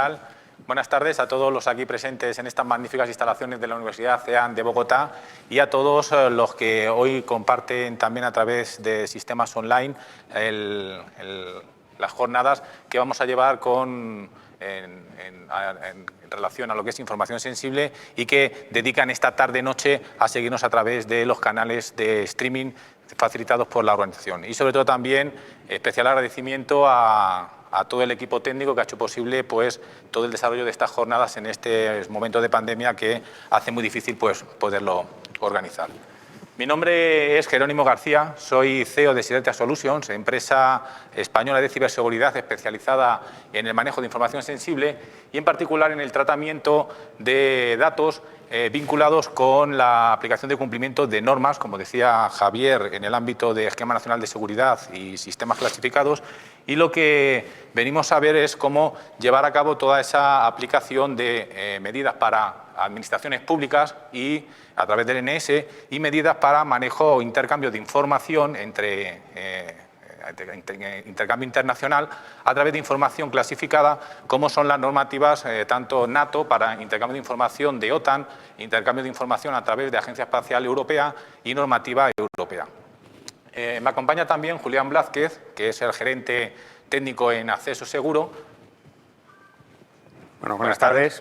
tal? Buenas tardes a todos los aquí presentes en estas magníficas instalaciones de la Universidad CEAN de Bogotá y a todos los que hoy comparten también a través de sistemas online las jornadas que vamos a llevar en relación a lo que es información sensible y que dedican esta tarde-noche a seguirnos a través de los canales de streaming facilitados por la organización. Y sobre todo también especial agradecimiento a todo el equipo técnico que ha hecho posible pues, todo el desarrollo de estas jornadas en este momento de pandemia que hace muy difícil pues, poderlo organizar. Mi nombre es Jerónimo García, soy CEO de Sinergia Solutions, empresa española de ciberseguridad especializada en el manejo de información sensible y en particular en el tratamiento de datos vinculados con la aplicación de cumplimiento de normas, como decía Javier, en el ámbito de Esquema Nacional de Seguridad y sistemas clasificados. Y lo que venimos a ver es cómo llevar a cabo toda esa aplicación de medidas para administraciones públicas y a través del NS y medidas para manejo o intercambio de información intercambio internacional a través de información clasificada, como son las normativas tanto NATO para intercambio de información de OTAN, intercambio de información a través de Agencia Espacial Europea y normativa europea. Me acompaña también Julián Blázquez, que es el gerente técnico en Acceso Seguro. Bueno, buenas tardes.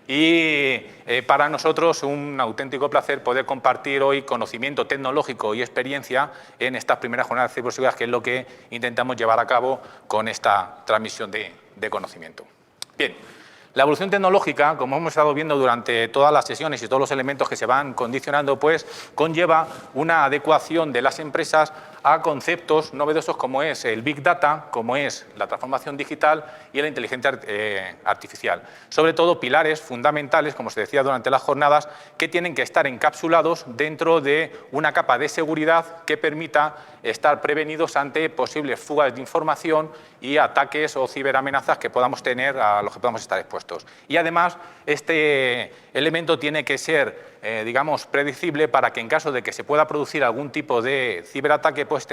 Y para nosotros un auténtico placer poder compartir hoy conocimiento tecnológico y experiencia en estas primeras jornadas de ciberseguridad, que es lo que intentamos llevar a cabo con esta transmisión de conocimiento. Bien, la evolución tecnológica, como hemos estado viendo durante todas las sesiones y todos los elementos que se van condicionando, pues conlleva una adecuación de las empresas a conceptos novedosos como es el Big Data, como es la transformación digital y la inteligencia artificial. Sobre todo pilares fundamentales, como se decía durante las jornadas, que tienen que estar encapsulados dentro de una capa de seguridad que permita estar prevenidos ante posibles fugas de información y ataques o ciberamenazas que podamos tener, a los que podamos estar expuestos. Y además, este elemento tiene que ser digamos, predecible para que en caso de que se pueda producir algún tipo de ciberataque, pues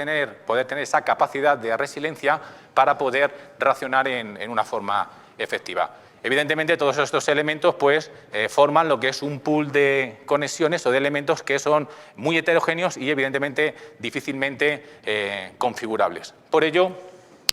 poder tener esa capacidad de resiliencia para poder reaccionar en una forma efectiva. Evidentemente, todos estos elementos pues, forman lo que es un pool de conexiones o de elementos que son muy heterogéneos y, evidentemente, difícilmente configurables. Por ello,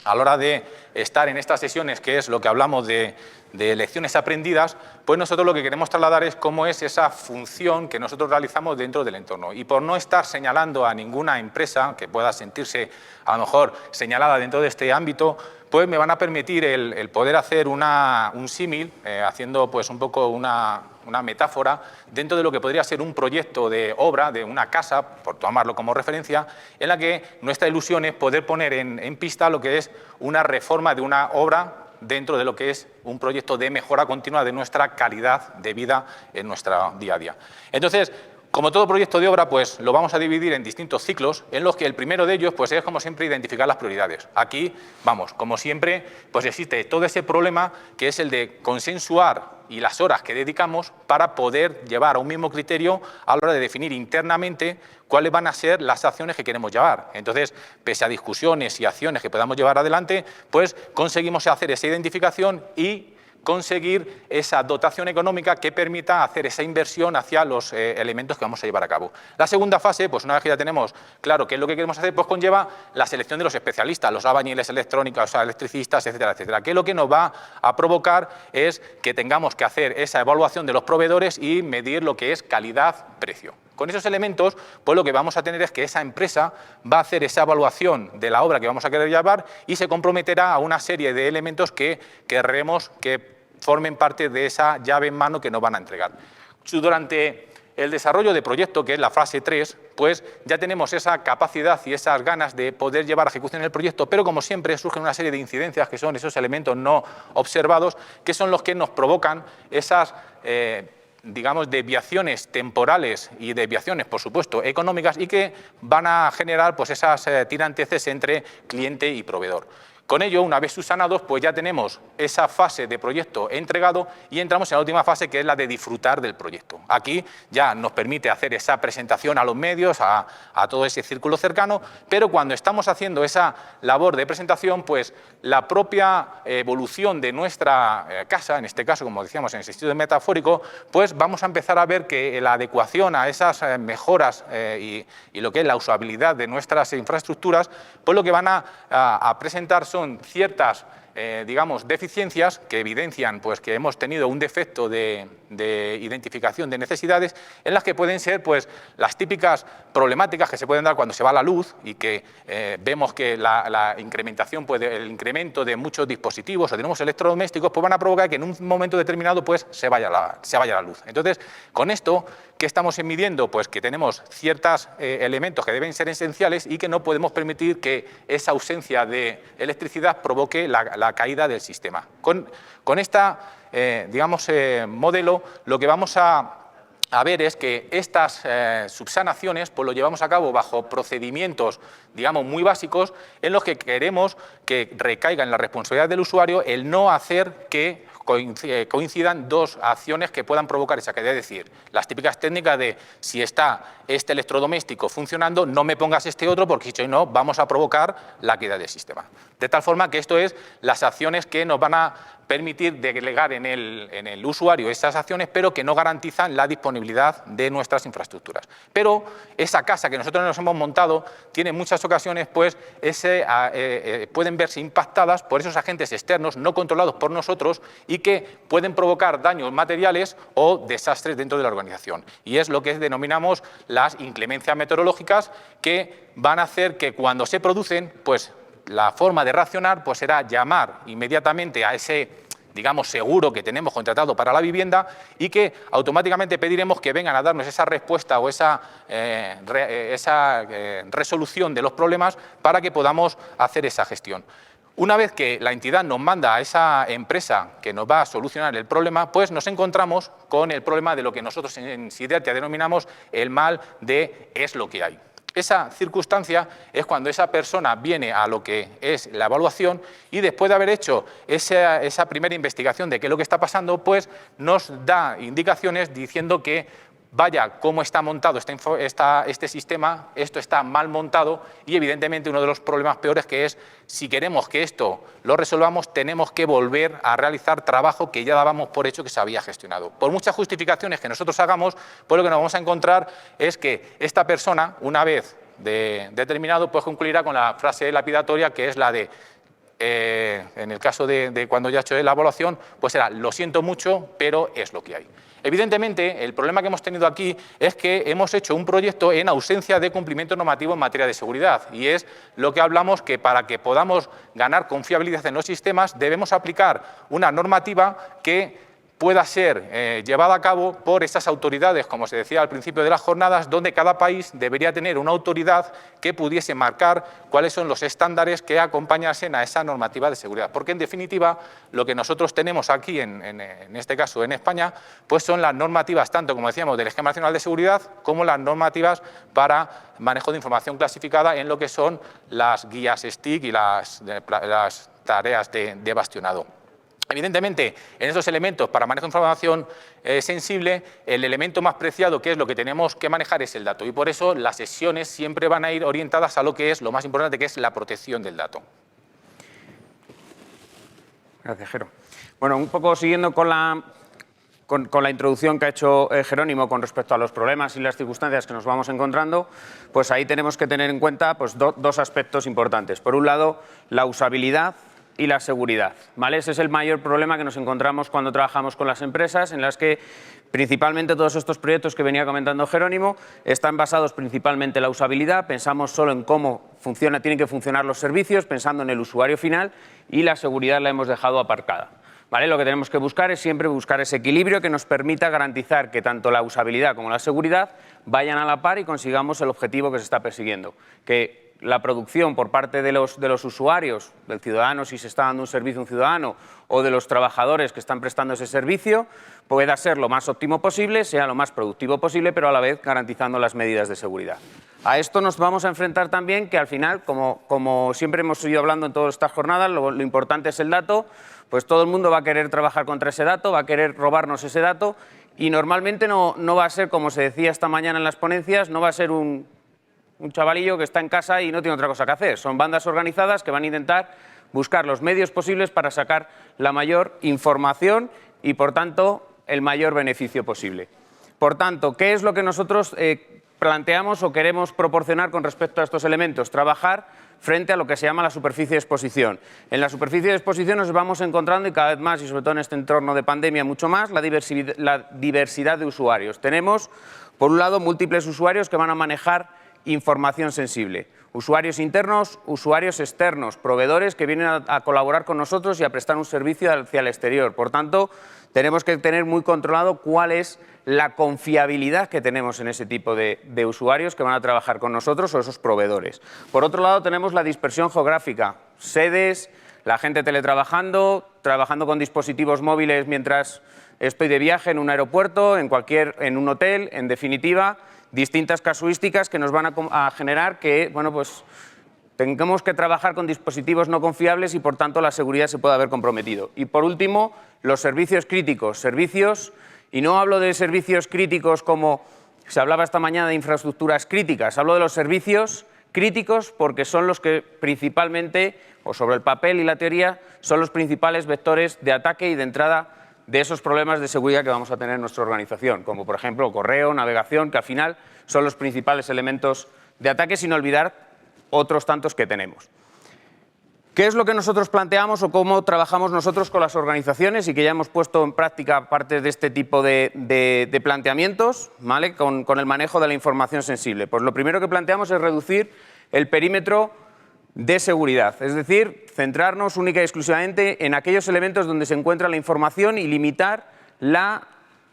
a la hora de estar en estas sesiones, que es lo que hablamos de lecciones aprendidas, pues nosotros lo que queremos trasladar es cómo es esa función que nosotros realizamos dentro del entorno. Y por no estar señalando a ninguna empresa que pueda sentirse a lo mejor señalada dentro de este ámbito, pues me van a permitir el poder hacer un símil, haciendo pues un poco una metáfora dentro de lo que podría ser un proyecto de obra, de una casa, por tomarlo como referencia, en la que nuestra ilusión es poder poner en pista lo que es una reforma de una obra dentro de lo que es un proyecto de mejora continua de nuestra calidad de vida en nuestro día a día. Entonces, como todo proyecto de obra, pues lo vamos a dividir en distintos ciclos, en los que el primero de ellos pues, es, como siempre, identificar las prioridades. Aquí, vamos, como siempre, pues existe todo ese problema que es el de consensuar y las horas que dedicamos para poder llevar a un mismo criterio a la hora de definir internamente cuáles van a ser las acciones que queremos llevar. Entonces, pese a discusiones y acciones que podamos llevar adelante, pues conseguimos hacer esa identificación y conseguir esa dotación económica que permita hacer esa inversión hacia los elementos que vamos a llevar a cabo. La segunda fase, pues una vez que ya tenemos claro qué es lo que queremos hacer, pues conlleva la selección de los especialistas, los albañiles electrónicos, los electricistas, etcétera, etcétera. Que lo que nos va a provocar es que tengamos que hacer esa evaluación de los proveedores y medir lo que es calidad-precio. Con esos elementos, pues lo que vamos a tener es que esa empresa va a hacer esa evaluación de la obra que vamos a querer llevar y se comprometerá a una serie de elementos que querremos que formen parte de esa llave en mano que nos van a entregar. Durante el desarrollo de proyecto, que es la fase 3, pues ya tenemos esa capacidad y esas ganas de poder llevar a ejecución el proyecto, pero como siempre surgen una serie de incidencias que son esos elementos no observados, que son los que nos provocan esas digamos, desviaciones temporales y desviaciones, por supuesto, económicas y que van a generar pues, esas tiranteces entre cliente y proveedor. Con ello, una vez subsanados, pues ya tenemos esa fase de proyecto entregado y entramos en la última fase, que es la de disfrutar del proyecto. Aquí ya nos permite hacer esa presentación a los medios, a todo ese círculo cercano, pero cuando estamos haciendo esa labor de presentación, pues la propia evolución de nuestra casa, en este caso, como decíamos, en el sentido metafórico, pues vamos a empezar a ver que la adecuación a esas mejoras y lo que es la usabilidad de nuestras infraestructuras, pues lo que van a presentar son ciertas digamos, deficiencias que evidencian pues, que hemos tenido un defecto de identificación de necesidades, en las que pueden ser pues, las típicas problemáticas que se pueden dar cuando se va la luz y que vemos que la incrementación, pues, el incremento de muchos dispositivos o tenemos electrodomésticos, pues van a provocar que en un momento determinado pues, se vaya la luz. Entonces, con esto, ¿qué estamos midiendo? Pues que tenemos ciertos elementos que deben ser esenciales y que no podemos permitir que esa ausencia de electricidad provoque la caída del sistema. Con esta, digamos, modelo, lo que vamos a ver es que estas subsanaciones pues lo llevamos a cabo bajo procedimientos, digamos, muy básicos, en los que queremos que recaiga en la responsabilidad del usuario el no hacer que coincidan dos acciones que puedan provocar esa caída. Es decir, las típicas técnicas de si está este electrodoméstico funcionando, no me pongas este otro porque si no vamos a provocar la caída del sistema. De tal forma que esto es las acciones que nos van a permitir delegar en el usuario esas acciones, pero que no garantizan la disponibilidad de nuestras infraestructuras. Pero esa casa que nosotros nos hemos montado tiene en muchas ocasiones, pues, pueden verse impactadas por esos agentes externos no controlados por nosotros y que pueden provocar daños materiales o desastres dentro de la organización. Y es lo que denominamos las inclemencias meteorológicas, que van a hacer que cuando se producen, pues la forma de reaccionar pues será llamar inmediatamente a ese, digamos, seguro que tenemos contratado para la vivienda y que automáticamente pediremos que vengan a darnos esa respuesta o esa resolución de los problemas para que podamos hacer esa gestión. Una vez que la entidad nos manda a esa empresa que nos va a solucionar el problema, pues nos encontramos con el problema de lo que nosotros en Sidertia denominamos el mal de es lo que hay. Esa circunstancia es cuando esa persona viene a lo que es la evaluación y después de haber hecho esa primera investigación de qué es lo que está pasando, pues nos da indicaciones diciendo que vaya cómo está montado este sistema, esto está mal montado y evidentemente uno de los problemas peores que es si queremos que esto lo resolvamos tenemos que volver a realizar trabajo que ya dábamos por hecho que se había gestionado. Por muchas justificaciones que nosotros hagamos, pues lo que nos vamos a encontrar es que esta persona, una vez determinado, pues concluirá con la frase lapidatoria que es la de en el caso de cuando ya he hecho la evaluación, pues será lo siento mucho, pero es lo que hay. Evidentemente, el problema que hemos tenido aquí es que hemos hecho un proyecto en ausencia de cumplimiento normativo en materia de seguridad y es lo que hablamos que para que podamos ganar confiabilidad en los sistemas debemos aplicar una normativa que pueda ser llevada a cabo por esas autoridades, como se decía al principio de las jornadas, donde cada país debería tener una autoridad que pudiese marcar cuáles son los estándares que acompañasen a esa normativa de seguridad. Porque, en definitiva, lo que nosotros tenemos aquí, en este caso en España, pues son las normativas, tanto como decíamos, del Esquema Nacional de Seguridad, como las normativas para manejo de información clasificada en lo que son las guías STIC y las tareas de bastionado. Evidentemente, en esos elementos para manejo de información sensible, el elemento más preciado, que es lo que tenemos que manejar, es el dato. Y por eso las sesiones siempre van a ir orientadas a lo que es lo más importante, que es la protección del dato. Gracias, Jero. Bueno, un poco siguiendo con la introducción que ha hecho Jerónimo con respecto a los problemas y las circunstancias que nos vamos encontrando, pues ahí tenemos que tener en cuenta pues, dos aspectos importantes. Por un lado, la usabilidad y la seguridad, ¿vale? Ese es el mayor problema que nos encontramos cuando trabajamos con las empresas, en las que principalmente todos estos proyectos que venía comentando Jerónimo están basados principalmente en la usabilidad, pensamos solo en cómo tienen que funcionar los servicios, pensando en el usuario final, y la seguridad la hemos dejado aparcada, ¿vale? Lo que tenemos que buscar es siempre buscar ese equilibrio que nos permita garantizar que tanto la usabilidad como la seguridad vayan a la par y consigamos el objetivo que se está persiguiendo, que la producción por parte de los usuarios, del ciudadano si se está dando un servicio a un ciudadano o de los trabajadores que están prestando ese servicio, pueda ser lo más óptimo posible, sea lo más productivo posible, pero a la vez garantizando las medidas de seguridad. A esto nos vamos a enfrentar también que al final, como siempre hemos ido hablando en todas estas jornadas, lo importante es el dato, pues todo el mundo va a querer trabajar contra ese dato, va a querer robarnos ese dato y normalmente no va a ser, como se decía esta mañana en las ponencias, no va a ser un chavalillo que está en casa y no tiene otra cosa que hacer. Son bandas organizadas que van a intentar buscar los medios posibles para sacar la mayor información y, por tanto, el mayor beneficio posible. Por tanto, ¿qué es lo que nosotros planteamos o queremos proporcionar con respecto a estos elementos? Trabajar frente a lo que se llama la superficie de exposición. En la superficie de exposición nos vamos encontrando, y cada vez más, y sobre todo en este entorno de pandemia mucho más, la diversidad de usuarios. Tenemos, por un lado, múltiples usuarios que van a manejar información sensible. Usuarios internos, usuarios externos, proveedores que vienen a colaborar con nosotros y a prestar un servicio hacia el exterior. Por tanto, tenemos que tener muy controlado cuál es la confiabilidad que tenemos en ese tipo de usuarios que van a trabajar con nosotros o esos proveedores. Por otro lado, tenemos la dispersión geográfica, sedes, la gente teletrabajando, trabajando con dispositivos móviles mientras estoy de viaje en un aeropuerto, en un hotel, en definitiva, distintas casuísticas que nos van a generar que, bueno, pues tengamos que trabajar con dispositivos no confiables y, por tanto, la seguridad se pueda haber comprometido. Y, por último, los servicios críticos. Servicios, y no hablo de servicios críticos como se hablaba esta mañana de infraestructuras críticas, hablo de los servicios críticos porque son los que principalmente, o sobre el papel y la teoría, son los principales vectores de ataque y de entrada de esos problemas de seguridad que vamos a tener en nuestra organización, como por ejemplo correo, navegación, que al final son los principales elementos de ataque, sin olvidar otros tantos que tenemos. ¿Qué es lo que nosotros planteamos o cómo trabajamos nosotros con las organizaciones y que ya hemos puesto en práctica parte de este tipo de planteamientos, ¿vale? con el manejo de la información sensible? Pues lo primero que planteamos es reducir el perímetro de seguridad, es decir, centrarnos única y exclusivamente en aquellos elementos donde se encuentra la información y limitar la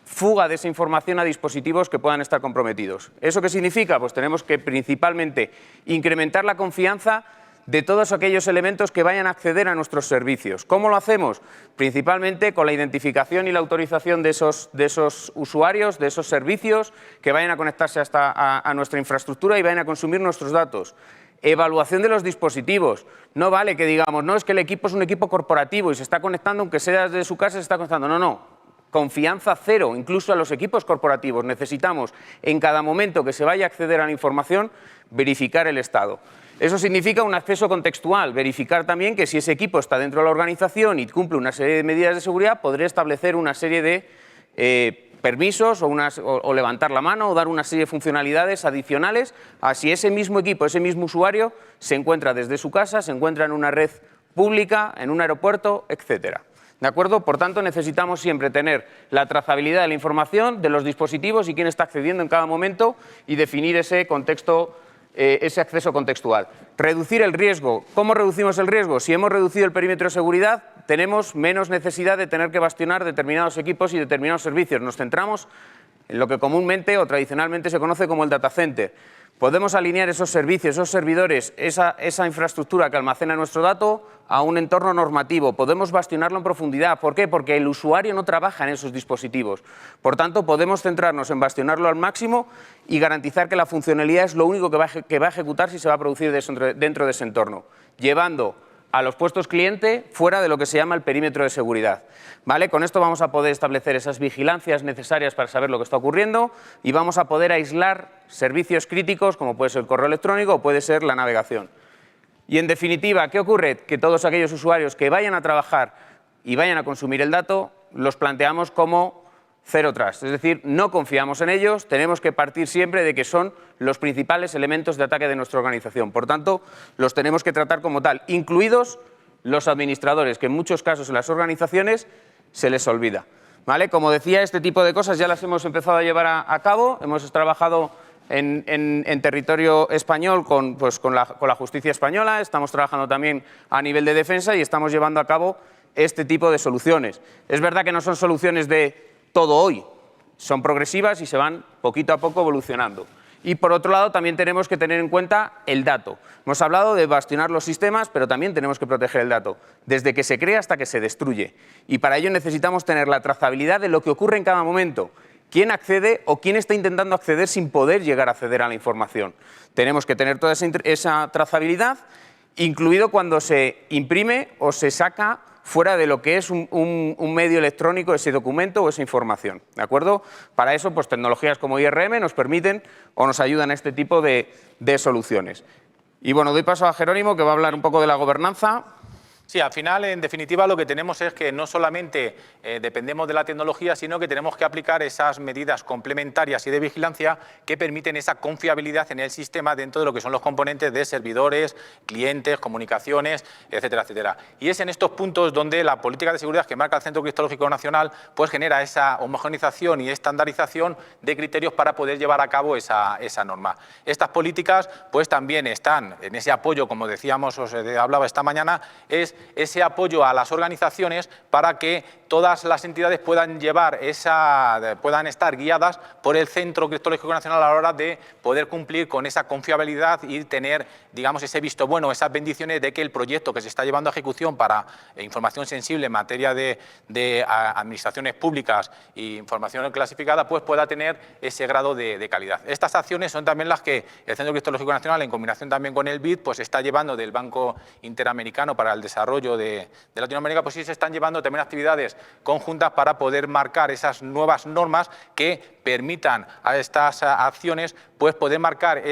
fuga de esa información a dispositivos que puedan estar comprometidos. ¿Eso qué significa? Pues tenemos que principalmente incrementar la confianza de todos aquellos elementos que vayan a acceder a nuestros servicios. ¿Cómo lo hacemos? Principalmente con la identificación y la autorización de esos usuarios, de esos servicios que vayan a conectarse a nuestra infraestructura y vayan a consumir nuestros datos. Evaluación de los dispositivos. No vale que digamos, no, es que el equipo es un equipo corporativo y se está conectando, aunque sea desde su casa, se está conectando. No, no. Confianza cero, incluso a los equipos corporativos. Necesitamos, en cada momento que se vaya a acceder a la información, verificar el estado. Eso significa un acceso contextual, verificar también que si ese equipo está dentro de la organización y cumple una serie de medidas de seguridad, podré establecer una serie de permisos o levantar la mano o dar una serie de funcionalidades adicionales a si ese mismo equipo, ese mismo usuario se encuentra desde su casa, se encuentra en una red pública, en un aeropuerto, etcétera. ¿De acuerdo? Por tanto, necesitamos siempre tener la trazabilidad de la información, de los dispositivos y quién está accediendo en cada momento y definir ese contexto, ese acceso contextual. Reducir el riesgo. ¿Cómo reducimos el riesgo? Si hemos reducido el perímetro de seguridad, tenemos menos necesidad de tener que bastionar determinados equipos y determinados servicios. Nos centramos en lo que comúnmente o tradicionalmente se conoce como el data center. Podemos alinear esos servicios, esos servidores, esa infraestructura que almacena nuestro dato a un entorno normativo. Podemos bastionarlo en profundidad. ¿Por qué? Porque el usuario no trabaja en esos dispositivos. Por tanto, podemos centrarnos en bastionarlo al máximo y garantizar que la funcionalidad es lo único que va a ejecutar si se va a producir dentro de ese entorno, llevando a los puestos cliente fuera de lo que se llama el perímetro de seguridad. ¿Vale? Con esto vamos a poder establecer esas vigilancias necesarias para saber lo que está ocurriendo y vamos a poder aislar servicios críticos como puede ser el correo electrónico o puede ser la navegación. Y en definitiva, ¿qué ocurre? Que todos aquellos usuarios que vayan a trabajar y vayan a consumir el dato los planteamos como Zero Trust, es decir, no confiamos en ellos, tenemos que partir siempre de que son los principales elementos de ataque de nuestra organización. Por tanto, los tenemos que tratar como tal, incluidos los administradores, que en muchos casos en las organizaciones se les olvida. ¿Vale? Como decía, este tipo de cosas ya las hemos empezado a llevar a cabo, hemos trabajado en territorio español con la justicia española, estamos trabajando también a nivel de defensa y estamos llevando a cabo este tipo de soluciones. Es verdad que no son soluciones de todo hoy, son progresivas y se van poquito a poco evolucionando. Y por otro lado, también tenemos que tener en cuenta el dato. Hemos hablado de bastionar los sistemas, pero también tenemos que proteger el dato, desde que se crea hasta que se destruye. Y para ello necesitamos tener la trazabilidad de lo que ocurre en cada momento. ¿Quién accede o quién está intentando acceder sin poder llegar a acceder a la información? Tenemos que tener toda esa trazabilidad, incluido cuando se imprime o se saca fuera de lo que es un medio electrónico ese documento o esa información, ¿de acuerdo? Para eso, pues tecnologías como IRM nos permiten o nos ayudan a este tipo de soluciones. Y bueno, doy paso a Jerónimo, que va a hablar un poco de la gobernanza. Sí, al final, en definitiva, lo que tenemos es que no solamente dependemos de la tecnología, sino que tenemos que aplicar esas medidas complementarias y de vigilancia que permiten esa confiabilidad en el sistema dentro de lo que son los componentes de servidores, clientes, comunicaciones, etcétera, etcétera. Y es en estos puntos donde la política de seguridad que marca el Centro Criptológico Nacional pues genera esa homogeneización y estandarización de criterios para poder llevar a cabo esa norma. Estas políticas pues también están en ese apoyo, como decíamos, os hablaba esta mañana, es ese apoyo a las organizaciones para que todas las entidades puedan puedan estar guiadas por el Centro Criptológico Nacional a la hora de poder cumplir con esa confiabilidad y tener, digamos, ese visto bueno, esas bendiciones de que el proyecto que se está llevando a ejecución para información sensible en materia de administraciones públicas e información clasificada, pues pueda tener ese grado de calidad. Estas acciones son también las que el Centro Criptológico Nacional, en combinación también con el BID, pues está llevando del Banco Interamericano para el Desarrollo de Latinoamérica, pues sí se están llevando también actividades conjuntas para poder marcar esas nuevas normas que permitan a estas acciones pues poder marcar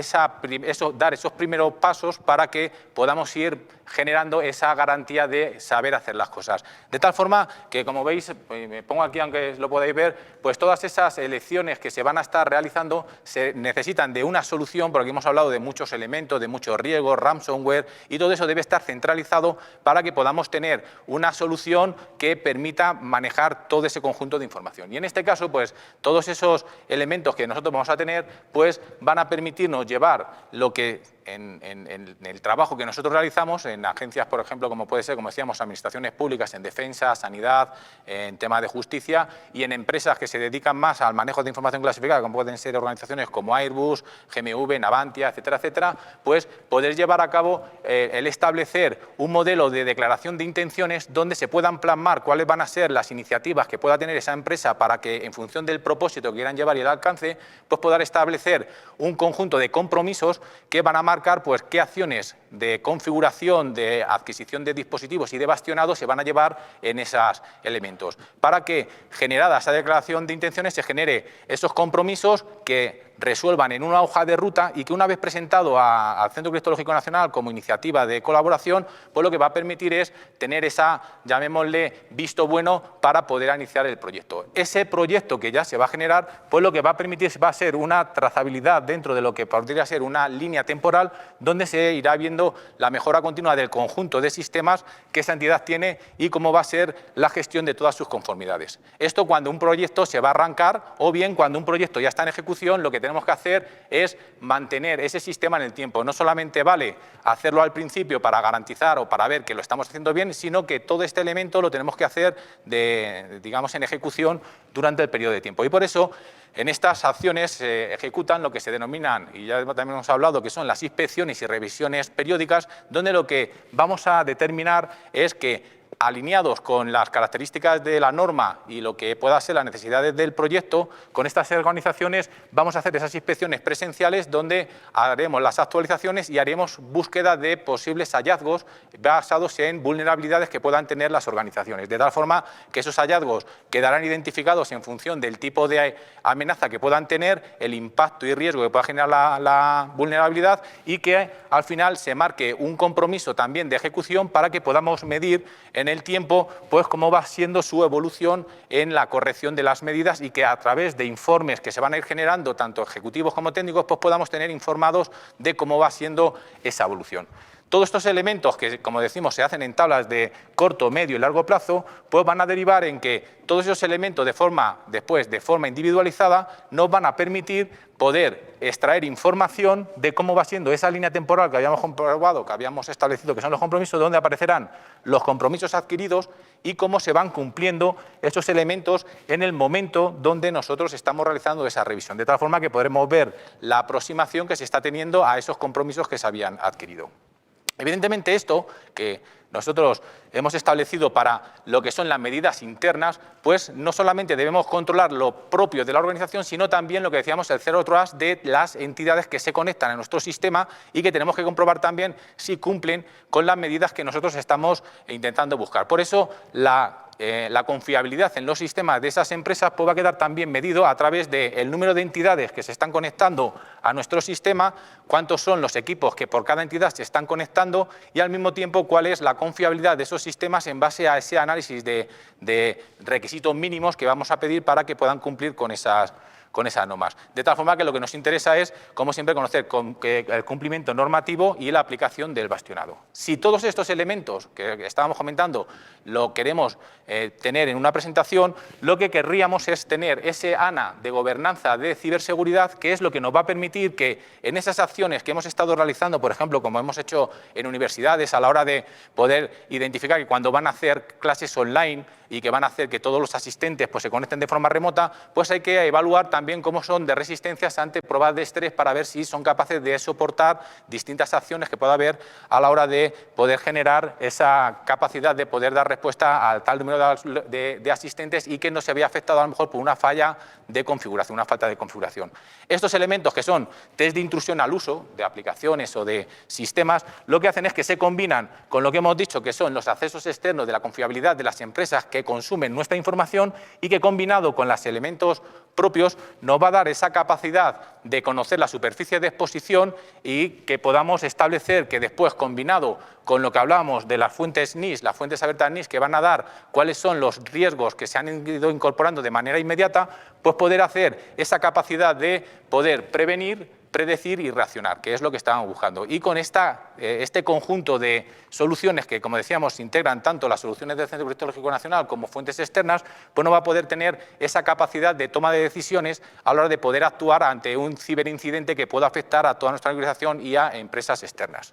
dar esos primeros pasos para que podamos ir generando esa garantía de saber hacer las cosas. De tal forma que, como veis, me pongo aquí aunque lo podáis ver, pues todas esas elecciones que se van a estar realizando se necesitan de una solución, porque hemos hablado de muchos elementos, de muchos riesgos, ransomware, y todo eso debe estar centralizado para que podamos tener una solución que permita manejar todo ese conjunto de información. Y en este caso, pues todos esos elementos que nosotros vamos a tener, pues van a permitirnos llevar lo que en el trabajo que nosotros realizamos en agencias, por ejemplo, como puede ser, como decíamos, administraciones públicas, en defensa, sanidad, en tema de justicia, y en empresas que se dedican más al manejo de información clasificada, como pueden ser organizaciones como Airbus, GMV, Navantia, etcétera, etcétera, pues poder llevar a cabo el establecer un modelo de declaración de intenciones donde se puedan plasmar cuáles van a ser las iniciativas que pueda tener esa empresa para que, en función del propósito que quieran llevar y el alcance, pues poder establecer un conjunto de compromisos que van a marcar pues qué acciones de configuración, de adquisición de dispositivos y de bastionado se van a llevar en esos elementos, para que, generada esa declaración de intenciones, se genere esos compromisos que resuelvan en una hoja de ruta y que, una vez presentado al Centro Criptológico Nacional como iniciativa de colaboración, pues lo que va a permitir es tener esa, llamémosle, visto bueno para poder iniciar el proyecto. Ese proyecto que ya se va a generar, pues lo que va a permitir va a ser una trazabilidad dentro de lo que podría ser una línea temporal donde se irá viendo la mejora continua del conjunto de sistemas que esa entidad tiene y cómo va a ser la gestión de todas sus conformidades. Esto cuando un proyecto se va a arrancar, o bien cuando un proyecto ya está en ejecución, lo que tenemos que hacer es mantener ese sistema en el tiempo. No solamente vale hacerlo al principio para garantizar o para ver que lo estamos haciendo bien, sino que todo este elemento lo tenemos que hacer digamos, en ejecución durante el periodo de tiempo. Y por eso, en estas acciones se ejecutan lo que se denominan, y ya también hemos hablado, que son las inspecciones y revisiones periódicas, donde lo que vamos a determinar es que, alineados con las características de la norma y lo que pueda ser las necesidades del proyecto, con estas organizaciones vamos a hacer esas inspecciones presenciales donde haremos las actualizaciones y haremos búsqueda de posibles hallazgos basados en vulnerabilidades que puedan tener las organizaciones, de tal forma que esos hallazgos quedarán identificados en función del tipo de amenaza que puedan tener, el impacto y riesgo que pueda generar la vulnerabilidad, y que al final se marque un compromiso también de ejecución para que podamos medir en el tiempo pues cómo va siendo su evolución en la corrección de las medidas, y que a través de informes que se van a ir generando, tanto ejecutivos como técnicos, pues podamos tener informados de cómo va siendo esa evolución. todos estos elementos que, como decimos, se hacen en tablas de corto, medio y largo plazo, pues van a derivar en que todos esos elementos después de forma individualizada nos van a permitir poder extraer información de cómo va siendo esa línea temporal que habíamos comprobado, que habíamos establecido que son los compromisos, donde aparecerán los compromisos adquiridos y cómo se van cumpliendo esos elementos en el momento donde nosotros estamos realizando esa revisión, de tal forma que podremos ver la aproximación que se está teniendo a esos compromisos que se habían adquirido. Evidentemente esto, que nosotros hemos establecido para lo que son las medidas internas, pues no solamente debemos controlar lo propio de la organización, sino también lo que decíamos, el Zero Trust de las entidades que se conectan a nuestro sistema y que tenemos que comprobar también si cumplen con las medidas que nosotros estamos intentando buscar. Por eso, la confiabilidad en los sistemas de esas empresas pues va a quedar también medido a través del número de entidades que se están conectando a nuestro sistema, cuántos son los equipos que por cada entidad se están conectando y al mismo tiempo cuál es la confiabilidad de esos sistemas en base a ese análisis de requisitos mínimos que vamos a pedir para que puedan cumplir con esas normas. De tal forma que lo que nos interesa es, como siempre, conocer el cumplimiento normativo y la aplicación del bastionado. Si todos estos elementos que estábamos comentando lo queremos tener en una presentación, lo que querríamos es tener ese ANA de gobernanza de ciberseguridad, que es lo que nos va a permitir que en esas acciones que hemos estado realizando, por ejemplo, como hemos hecho en universidades a la hora de poder identificar que cuando van a hacer clases online y que van a hacer que todos los asistentes pues, se conecten de forma remota, pues hay que evaluar también cómo son de resistencias ante pruebas de estrés para ver si son capaces de soportar distintas acciones que pueda haber a la hora de poder generar esa capacidad de poder dar respuesta al tal número de asistentes y que no se había afectado a lo mejor por una falla de configuración, una falta de configuración. Estos elementos que son test de intrusión al uso de aplicaciones o de sistemas, lo que hacen es que se combinan con lo que hemos dicho que son los accesos externos de la confiabilidad de las empresas que consumen nuestra información y que combinado con los elementos propios nos va a dar esa capacidad de conocer la superficie de exposición y que podamos establecer que después, combinado con lo que hablábamos de las fuentes NIS, las fuentes abiertas NIS, que van a dar cuáles son los riesgos que se han ido incorporando de manera inmediata, pues poder hacer esa capacidad de poder prevenir, predecir y reaccionar, que es lo que estábamos buscando. Y con este conjunto de soluciones que, como decíamos, integran tanto las soluciones del Centro Criptológico Nacional como fuentes externas, pues no va a poder tener esa capacidad de toma de decisiones a la hora de poder actuar ante un ciberincidente que pueda afectar a toda nuestra organización y a empresas externas.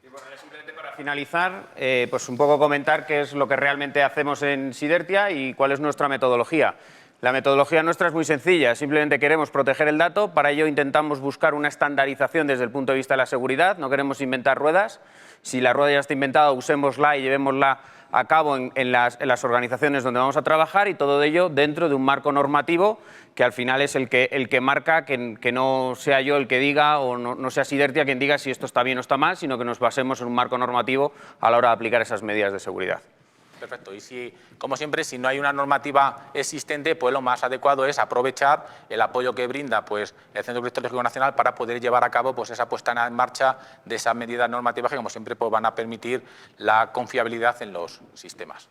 Y bueno, simplemente para finalizar, pues un poco comentar qué es lo que realmente hacemos en Sidertia y cuál es nuestra metodología. La metodología nuestra es muy sencilla, simplemente queremos proteger el dato, para ello intentamos buscar una estandarización desde el punto de vista de la seguridad, no queremos inventar ruedas, si la rueda ya está inventada usémosla y llevémosla a cabo en las organizaciones donde vamos a trabajar y todo ello dentro de un marco normativo que al final es el que marca que no sea yo el que diga o no sea Sidertia quien diga si esto está bien o está mal, sino que nos basemos en un marco normativo a la hora de aplicar esas medidas de seguridad. Perfecto. Y si, como siempre, si no hay una normativa existente, pues lo más adecuado es aprovechar el apoyo que brinda pues, el Centro Criptológico Nacional para poder llevar a cabo pues, esa puesta en marcha de esas medidas normativas que, como siempre, pues, van a permitir la confiabilidad en los sistemas.